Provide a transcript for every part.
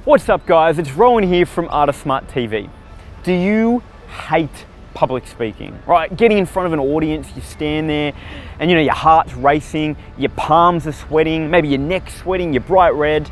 What's up guys, it's Rowan here from Artismart TV. Do you hate public speaking? Right, getting in front of an audience, you stand there and your heart's racing, your palms are sweating, maybe your neck's sweating, you're bright red.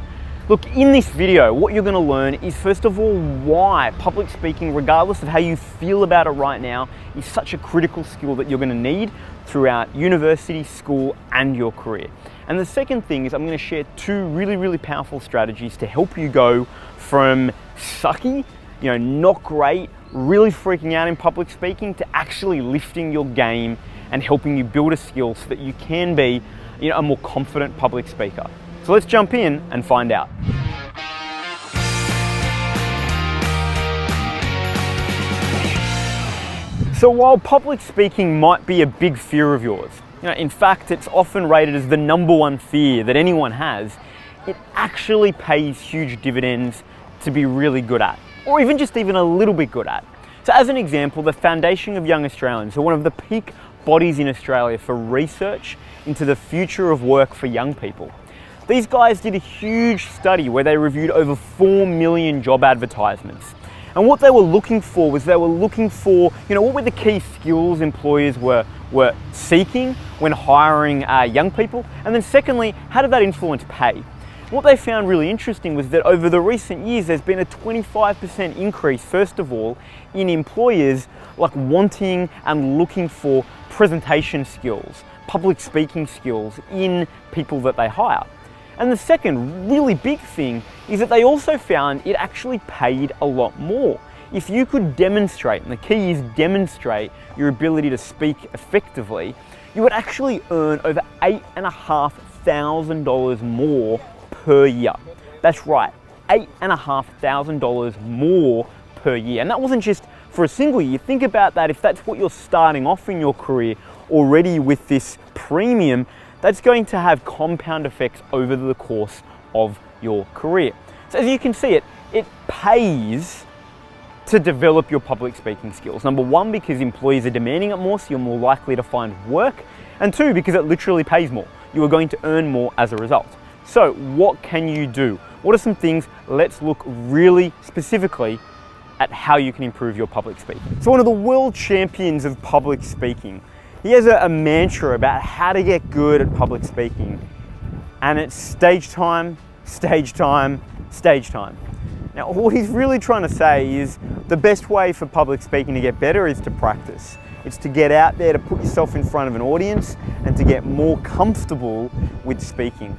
Look, in this video, what you're gonna learn is first of all, why public speaking, regardless of how you feel about it right now, is such a critical skill that you're gonna need throughout university, school, and your career. And the second thing is I'm gonna share two really powerful strategies to help you go from sucky, not great, really freaking out in public speaking, to actually lifting your game and helping you build a skill so that you can be a more confident public speaker. So let's jump in and find out. So while public speaking might be a big fear of yours, in fact, it's often rated as the #1 fear that anyone has, it actually pays huge dividends to be really good at, or even a little bit good at. So as an example, the Foundation of Young Australians are one of the peak bodies in Australia for research into the future of work for young people. These guys did a huge study where they reviewed over 4 million job advertisements. And what they were looking for was what were the key skills employers were seeking when hiring young people? And then secondly, how did that influence pay? What they found really interesting was that over the recent years, there's been a 25% increase, first of all, in employers wanting and looking for presentation skills, public speaking skills in people that they hire. And the second really big thing is that they also found it actually paid a lot more. If you could demonstrate, and the key is demonstrate your ability to speak effectively, you would actually earn over $8,500 more per year. That's right, $8,500 more per year. And that wasn't just for a single year. Think about that. If that's what you're starting off in your career already with this premium, that's going to have compound effects over the course of your career. So as you can see, it pays to develop your public speaking skills. Number one, because employees are demanding it more, so you're more likely to find work. And two, because it literally pays more. You are going to earn more as a result. So what can you do? What are some things? Let's look really specifically at how you can improve your public speaking. So one of the world champions of public speaking, he has a mantra about how to get good at public speaking, and it's stage time, stage time, stage time. Now, what he's really trying to say is the best way for public speaking to get better is to practice. It's to get out there, to put yourself in front of an audience, and to get more comfortable with speaking.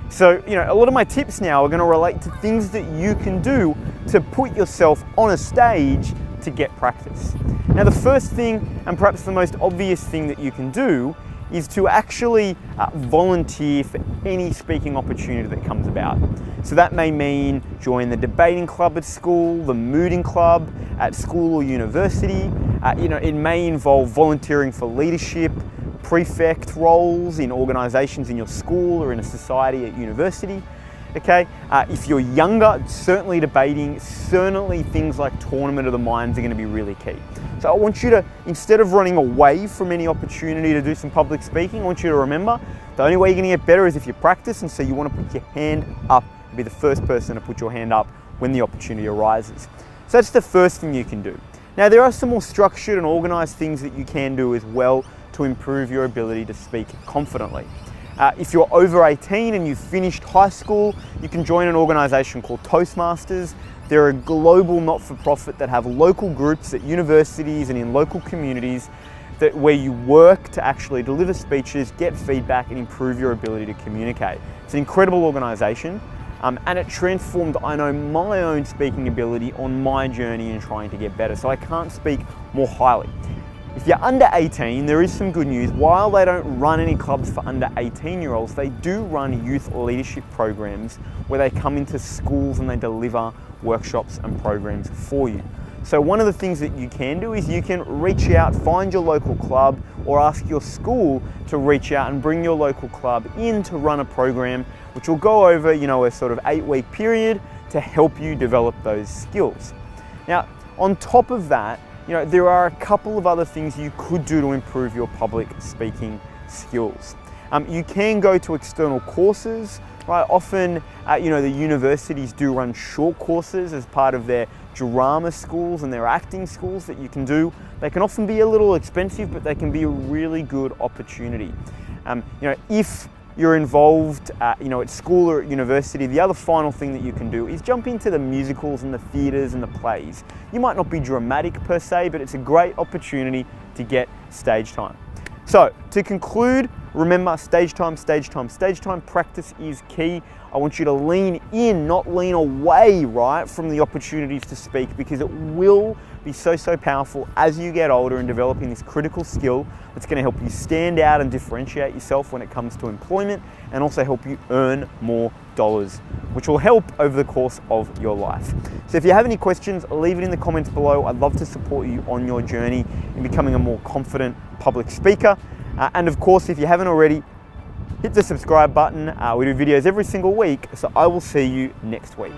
So, a lot of my tips now are going to relate to things that you can do to put yourself on a stage to get practice. Now, the first thing, and perhaps the most obvious thing that you can do, is to actually volunteer for any speaking opportunity that comes about. So that may mean join the debating club at school, the mooting club at school or university. It may involve volunteering for leadership, prefect roles in organizations in your school or in a society at university. Okay, if you're younger, certainly debating, certainly things like Tournament of the Minds are going to be really key. So I want you to, instead of running away from any opportunity to do some public speaking, I want you to remember the only way you're going to get better is if you practice, and so you want to put your hand up and be the first person to put your hand up when the opportunity arises. So that's the first thing you can do. Now, there are some more structured and organized things that you can do as well to improve your ability to speak confidently. If you're over 18 and you've finished high school, you can join an organization called Toastmasters. They're a global not-for-profit that have local groups at universities and in local communities where you work to actually deliver speeches, get feedback, and improve your ability to communicate. It's an incredible organization, and it transformed, I know, my own speaking ability on my journey in trying to get better, so I can't speak more highly. If you're under 18, there is some good news. While they don't run any clubs for under 18-year-olds, they do run youth leadership programs where they come into schools and they deliver workshops and programs for you. So one of the things that you can do is you can reach out, find your local club, or ask your school to reach out and bring your local club in to run a program which will go over, a sort of 8-week period to help you develop those skills. Now, on top of that, there are a couple of other things you could do to improve your public speaking skills. You can go to external courses right? Often, the universities do run short courses as part of their drama schools and their acting schools that you can do. They can often be a little expensive, but they can be a really good opportunity. If you're involved, at school or at university, the other final thing that you can do is jump into the musicals and the theatres and the plays. You might not be dramatic per se, but it's a great opportunity to get stage time. So to conclude, remember stage time, practice is key. I want you to lean in, not lean away, right, from the opportunities to speak, because it will be so powerful as you get older in developing this critical skill that's going to help you stand out and differentiate yourself when it comes to employment, and also help you earn more dollars, which will help over the course of your life. So if you have any questions, leave it in the comments below. I'd love to support you on your journey in becoming a more confident public speaker. And of course, if you haven't already, hit the subscribe button. We do videos every single week, so I will see you next week.